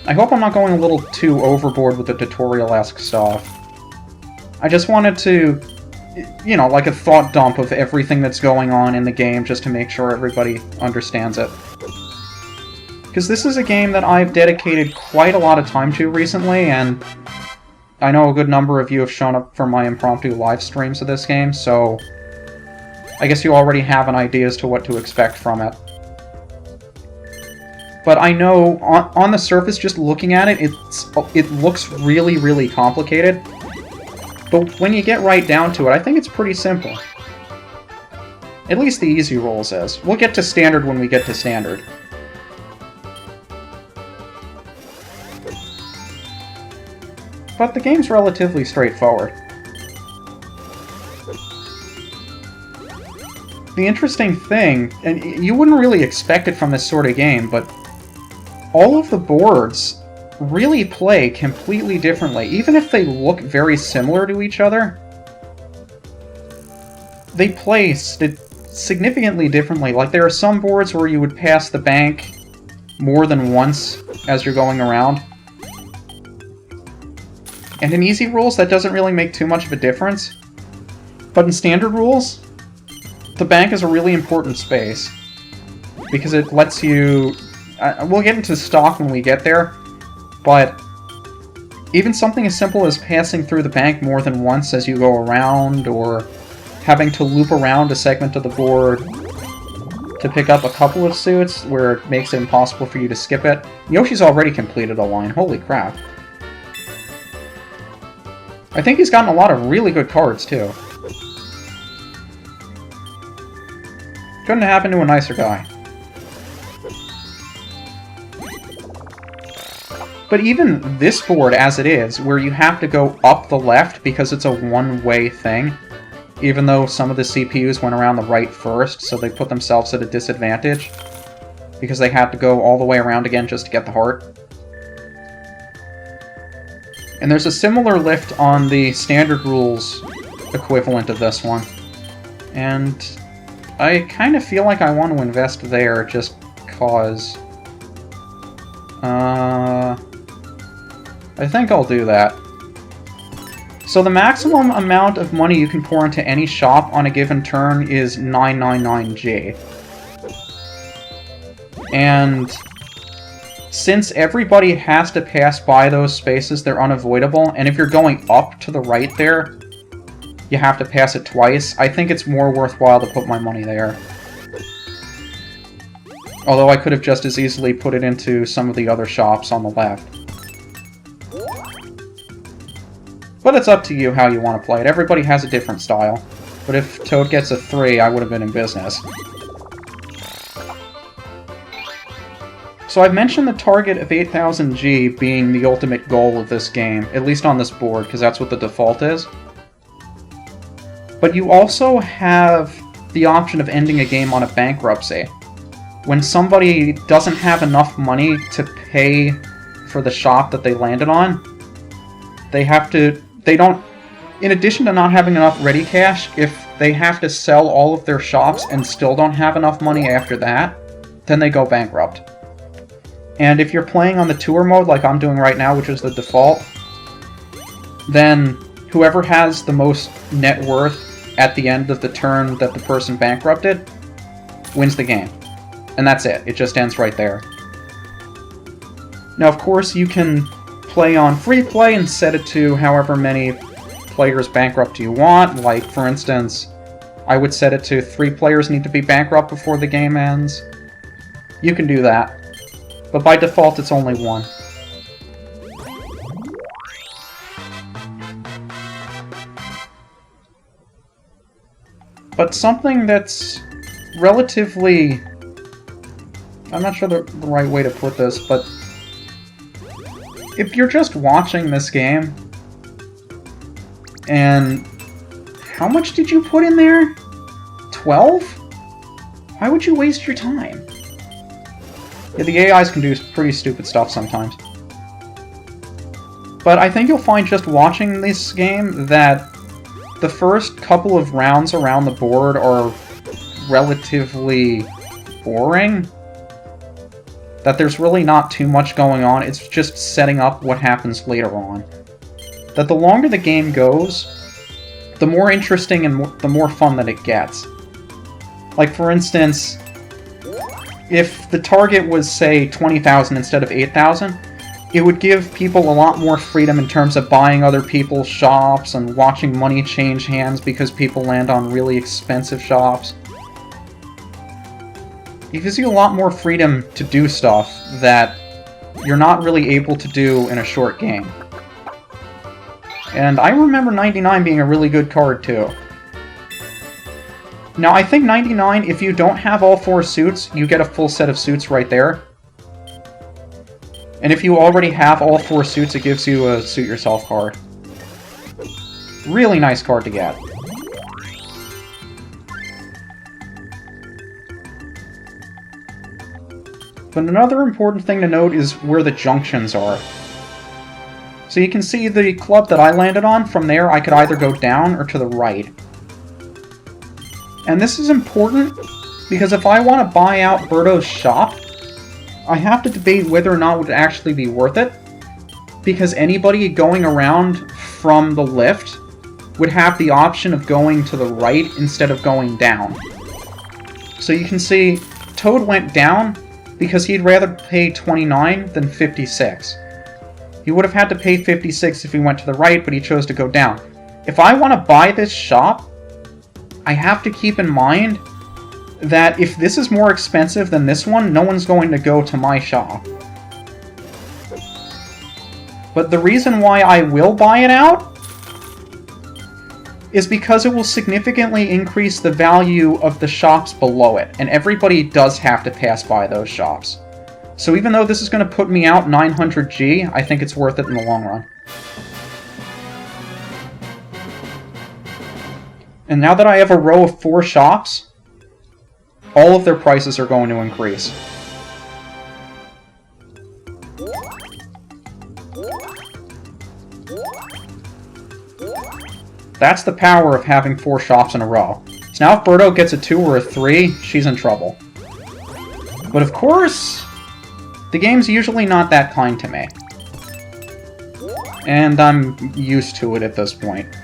I hope I'm not going a little too overboard with the tutorial-esque stuff. I just wanted to, you know, like a thought dump of everything that's going on in the game just to make sure everybody understands it. Because this is a game that I've dedicated quite a lot of time to recently, and I know a good number of you have shown up for my impromptu live streams of this game, so I guess you already have an idea as to what to expect from it. But I know, on the surface, just looking at it, it looks really, really complicated. But when you get right down to it, I think it's pretty simple. At least the easy rules is. We'll get to standard when we get to standard. But the game's relatively straightforward. The interesting thing, and you wouldn't really expect it from this sort of game, but all of the boards really play completely differently. Even if they look very similar to each other, they play significantly differently. Like, there are some boards where you would pass the bank more than once as you're going around. And in easy rules, that doesn't really make too much of a difference. But in standard rules, the bank is a really important space, because it lets you... we'll get into stock when we get there, but even something as simple as passing through the bank more than once as you go around, or having to loop around a segment of the board to pick up a couple of suits where it makes it impossible for you to skip it. Yoshi's already completed a line, holy crap. I think he's gotten a lot of really good cards, too. Couldn't happen to a nicer guy. But even this board as it is, where you have to go up the left because it's a one-way thing, even though some of the CPUs went around the right first, so they put themselves at a disadvantage, because they had to go all the way around again just to get the heart. And there's a similar lift on the standard rules equivalent of this one. And I kind of feel like I want to invest there just cause... I think I'll do that. So the maximum amount of money you can pour into any shop on a given turn is 999G. And since everybody has to pass by those spaces, they're unavoidable, and if you're going up to the right there, you have to pass it twice. I think it's more worthwhile to put my money there. Although I could have just as easily put it into some of the other shops on the left. But it's up to you how you want to play it. Everybody has a different style. But if Toad gets a 3, I would have been in business. So I've mentioned the target of 8000G being the ultimate goal of this game, at least on this board, because that's what the default is. But you also have the option of ending a game on a bankruptcy. When somebody doesn't have enough money to pay for the shop that they landed on, in addition to not having enough ready cash, if they have to sell all of their shops and still don't have enough money after that, then they go bankrupt. And if you're playing on the tour mode like I'm doing right now, which is the default, then whoever has the most net worth at the end of the turn that the person bankrupted wins the game. And that's it. It just ends right there. Now, of course, you can play on free play and set it to however many players bankrupt you want. Like, for instance, I would set it to 3 players need to be bankrupt before the game ends. You can do that. But by default, it's only 1. But something that's relatively... I'm not sure the right way to put this, but if you're just watching this game, and how much did you put in there? 12? Why would you waste your time? Yeah, the AIs can do pretty stupid stuff sometimes. But I think you'll find just watching this game that the first couple of rounds around the board are relatively boring. that there's really not too much going on, it's just setting up what happens later on. That the longer the game goes, the more interesting and the more fun that it gets. Like, for instance, if the target was, say, 20,000 instead of 8,000, it would give people a lot more freedom in terms of buying other people's shops and watching money change hands because people land on really expensive shops. It gives you a lot more freedom to do stuff that you're not really able to do in a short game. And I remember 99 being a really good card, too. Now, I think 99, if you don't have all 4 suits, you get a full set of suits right there. And if you already have all 4 suits, it gives you a Suit Yourself card. Really nice card to get. But another important thing to note is where the junctions are. So you can see the club that I landed on. From there, I could either go down or to the right. And this is important because if I want to buy out Birdo's shop, I have to debate whether or not it would actually be worth it, because anybody going around from the lift would have the option of going to the right instead of going down. So you can see Toad went down because he'd rather pay 29 than 56. He would have had to pay 56 if he went to the right, but he chose to go down. If I want to buy this shop, I have to keep in mind that if this is more expensive than this one, no one's going to go to my shop. But the reason why I will buy it out is because it will significantly increase the value of the shops below it, and everybody does have to pass by those shops. So even though this is going to put me out 900G, I think it's worth it in the long run. And now that I have a row of 4 shops, all of their prices are going to increase. That's the power of having 4 shops in a row. So now if Birdo gets a 2 or a 3, she's in trouble. But of course, the game's usually not that kind to me. And I'm used to it at this point.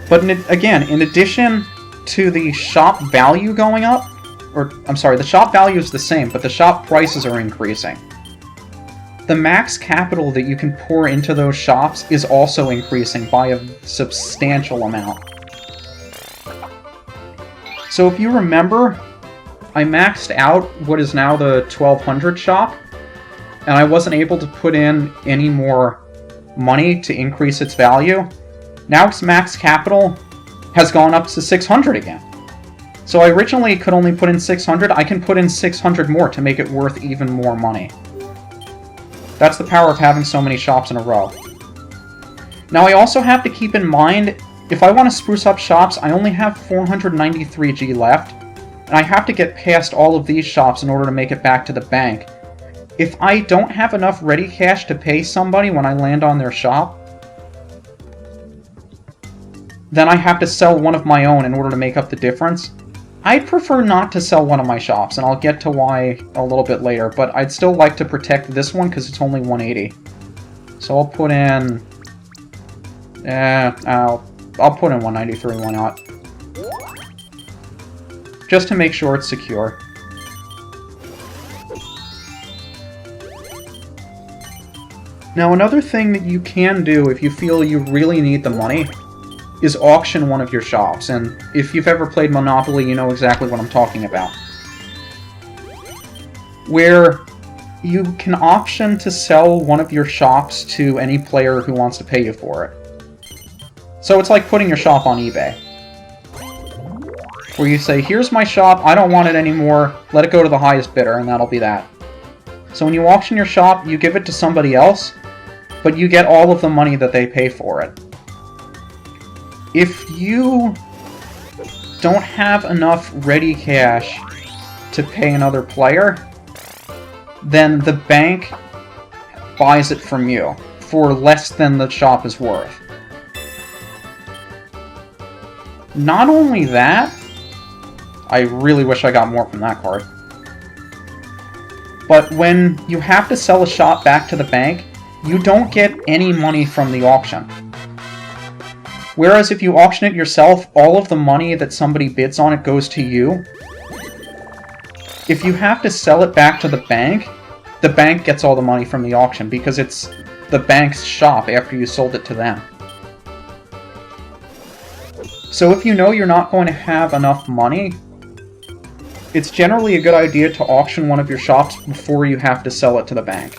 But again, in addition to the shop value going up, or I'm sorry, the shop value is the same, but the shop prices are increasing. The max capital that you can pour into those shops is also increasing by a substantial amount. So if you remember, I maxed out what is now the 1200 shop, and I wasn't able to put in any more money to increase its value. Now its max capital has gone up to 600 again. So I originally could only put in 600, I can put in 600 more to make it worth even more money. That's the power of having so many shops in a row. Now I also have to keep in mind, if I want to spruce up shops, I only have 493G left, and I have to get past all of these shops in order to make it back to the bank. If I don't have enough ready cash to pay somebody when I land on their shop, then I have to sell one of my own in order to make up the difference. I'd prefer not to sell one of my shops, and I'll get to why a little bit later, but I'd still like to protect this one because it's only 180. So I'll put in... I'll put in 193, why not? Just to make sure it's secure. Now another thing that you can do if you feel you really need the money is auction one of your shops, and if you've ever played Monopoly, you know exactly what I'm talking about. Where you can option to sell one of your shops to any player who wants to pay you for it. So it's like putting your shop on eBay. Where you say, here's my shop, I don't want it anymore, let it go to the highest bidder, and that'll be that. So when you auction your shop, you give it to somebody else, but you get all of the money that they pay for it. If you don't have enough ready cash to pay another player, then the bank buys it from you for less than the shop is worth. Not only that, I really wish I got more from that card. But when you have to sell a shop back to the bank, you don't get any money from the auction. Whereas if you auction it yourself, all of the money that somebody bids on it goes to you. If you have to sell it back to the bank gets all the money from the auction because it's the bank's shop after you sold it to them. So if you know you're not going to have enough money, it's generally a good idea to auction one of your shops before you have to sell it to the bank.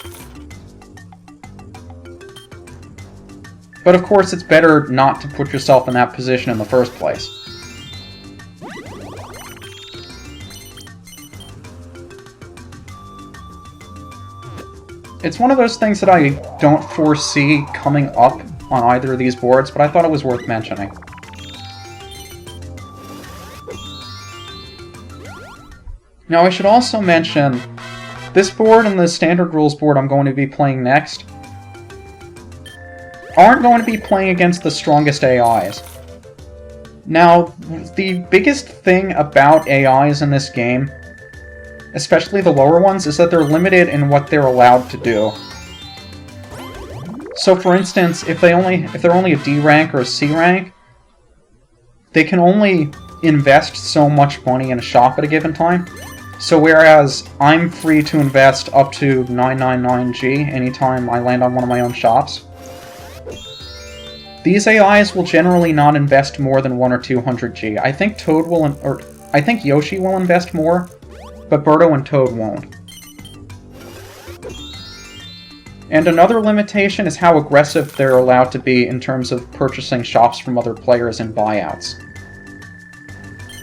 But of course, it's better not to put yourself in that position in the first place. It's one of those things that I don't foresee coming up on either of these boards, but I thought it was worth mentioning. Now, I should also mention, this board and the standard rules board I'm going to be playing next aren't going to be playing against the strongest AIs. Now, the biggest thing about AIs in this game, especially the lower ones, is that they're limited in what they're allowed to do. So, for instance, if they're only a D rank or a C rank, they can only invest so much money in a shop at a given time. So whereas I'm free to invest up to 999G anytime I land on one of my own shops, these AIs will generally not invest more than 100 or 200G. I think I think Yoshi will invest more, but Birdo and Toad won't. And another limitation is how aggressive they're allowed to be in terms of purchasing shops from other players in buyouts.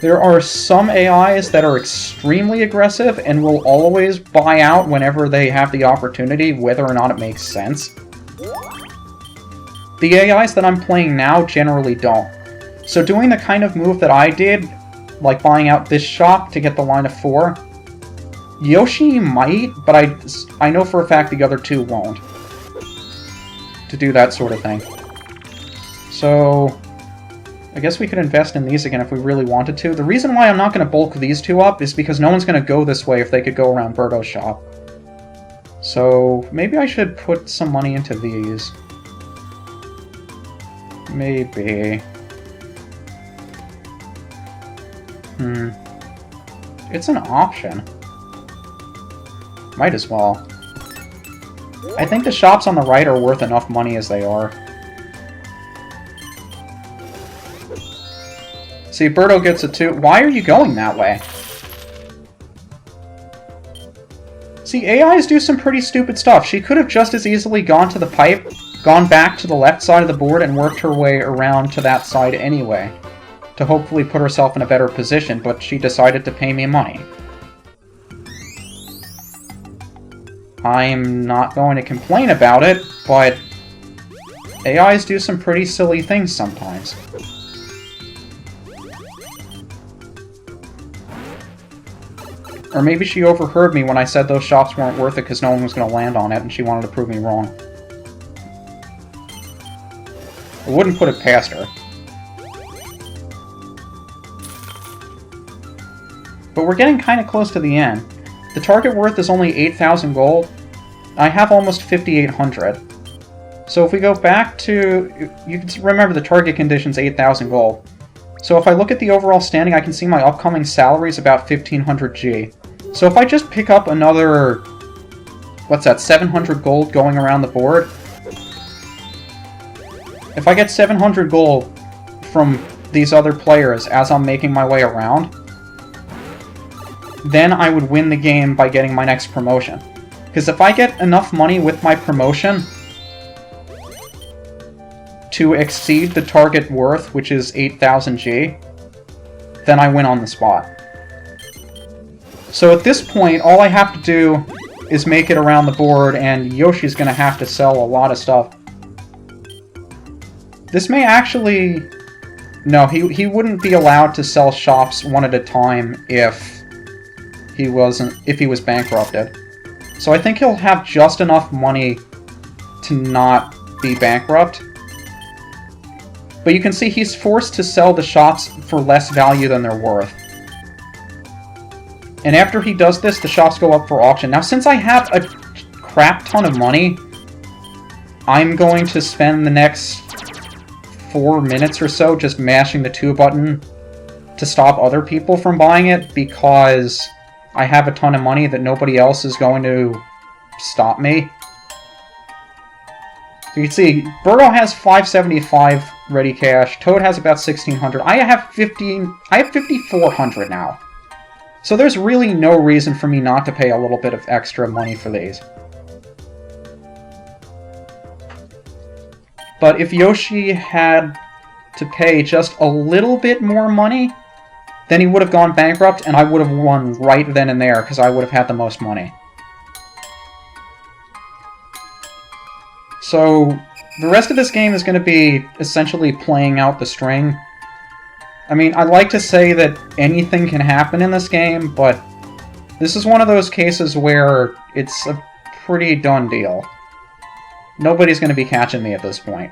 There are some AIs that are extremely aggressive and will always buy out whenever they have the opportunity, whether or not it makes sense. The AIs that I'm playing now generally don't. So doing the kind of move that I did, like buying out this shop to get the line of 4, Yoshi might, but I know for a fact the other two won't. To do that sort of thing. So I guess we could invest in these again if we really wanted to. The reason why I'm not going to bulk these two up is because no one's going to go this way if they could go around Birdo's shop. So maybe I should put some money into these. Maybe. It's an option. Might as well. I think the shops on the right are worth enough money as they are. See, Birdo gets a 2. Why are you going that way? See, AIs do some pretty stupid stuff. She could have just as easily gone to the pipe, gone back to the left side of the board, and worked her way around to that side anyway, to hopefully put herself in a better position, but she decided to pay me money. I'm not going to complain about it, but AIs do some pretty silly things sometimes. Or maybe she overheard me when I said those shops weren't worth it because no one was going to land on it and she wanted to prove me wrong. I wouldn't put it past her. But we're getting kind of close to the end. The target worth is only 8,000 gold. I have almost 5,800. So if we go back to... You can remember the target condition's 8,000 gold. So if I look at the overall standing, I can see my upcoming salary is about 1,500 G. So if I just pick up another... What's that? 700 gold going around the board? If I get 700 gold from these other players as I'm making my way around, then I would win the game by getting my next promotion. Because if I get enough money with my promotion to exceed the target worth, which is 8,000 G, then I win on the spot. So at this point, all I have to do is make it around the board, and Yoshi's going to have to sell a lot of stuff. This may actually... No, he wouldn't be allowed to sell shops one at a time if he was bankrupted. So I think he'll have just enough money to not be bankrupt. But you can see he's forced to sell the shops for less value than they're worth. And after he does this, the shops go up for auction. Now, since I have a crap ton of money, I'm going to spend the next 4 minutes or so just mashing the 2 button to stop other people from buying it, because I have a ton of money that nobody else is going to stop me. So you can see, Birdo has 575 ready cash, Toad has about 1,600, I have 5,400 now. So there's really no reason for me not to pay a little bit of extra money for these. But if Yoshi had to pay just a little bit more money, then he would have gone bankrupt, and I would have won right then and there, because I would have had the most money. So, the rest of this game is going to be essentially playing out the string. I mean, I like to say that anything can happen in this game, but this is one of those cases where it's a pretty done deal. Nobody's going to be catching me at this point.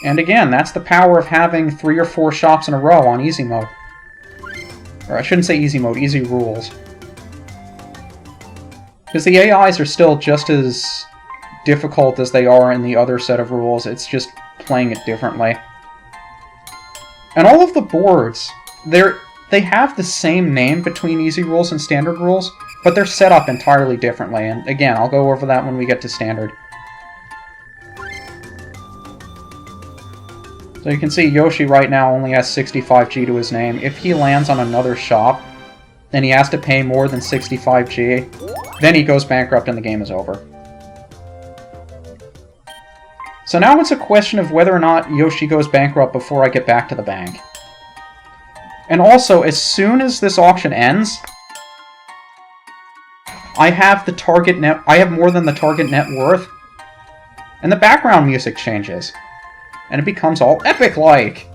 And again, that's the power of having 3 or 4 shops in a row on easy mode. Or I shouldn't say easy mode, easy rules. Because the AIs are still just as difficult as they are in the other set of rules, it's just playing it differently. And all of the boards, they have the same name between easy rules and standard rules, but they're set up entirely differently, and again, I'll go over that when we get to standard. So you can see Yoshi right now only has 65G to his name. If he lands on another shop, and he has to pay more than 65G, then he goes bankrupt and the game is over. So now it's a question of whether or not Yoshi goes bankrupt before I get back to the bank. And also, as soon as this auction ends, I have more than the target net worth, and the background music changes. And it becomes all epic-like!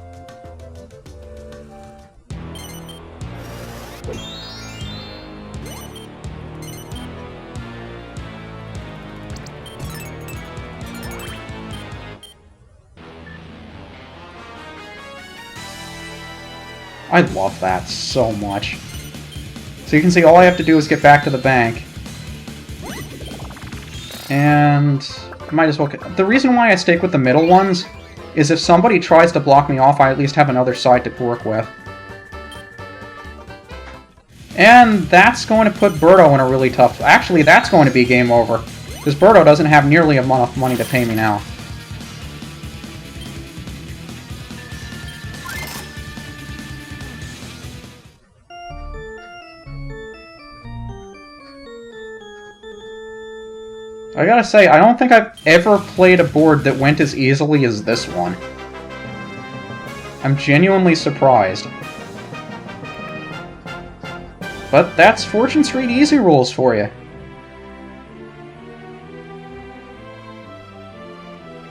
I love that so much. So you can see all I have to do is get back to the bank. And I might as well... The reason why I stick with the middle ones is if somebody tries to block me off, I at least have another side to work with. And that's going to put Birdo in a really tough... Actually, that's going to be game over, because Birdo doesn't have nearly enough money to pay me now. I gotta say, I don't think I've ever played a board that went as easily as this one. I'm genuinely surprised. But that's Fortune Street Easy Rules for you.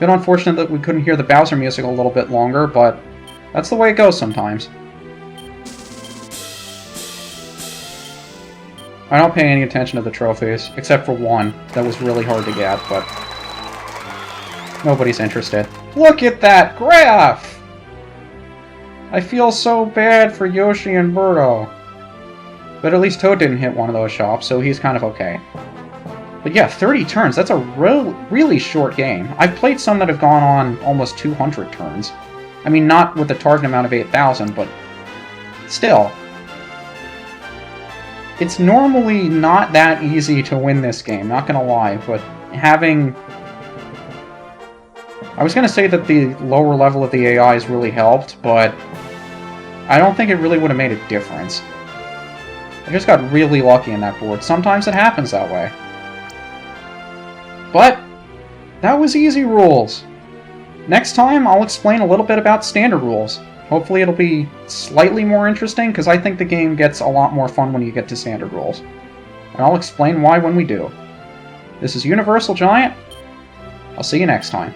Bit unfortunate that we couldn't hear the Bowser music a little bit longer, but that's the way it goes sometimes. I don't pay any attention to the trophies, except for one that was really hard to get, but nobody's interested. Look at that graph! I feel so bad for Yoshi and Birdo. But at least Toad didn't hit one of those shops, so he's kind of okay. But yeah, 30 turns, that's a really short game. I've played some that have gone on almost 200 turns. I mean, not with the target amount of 8,000, but still. It's normally not that easy to win this game, not gonna lie, but having... I was gonna say that the lower level of the AIs really helped, but I don't think it really would have made a difference. I just got really lucky in that board. Sometimes it happens that way. But that was easy rules. Next time, I'll explain a little bit about standard rules. Hopefully it'll be slightly more interesting, because I think the game gets a lot more fun when you get to standard rules. And I'll explain why when we do. This is UniversalGiant. I'll see you next time.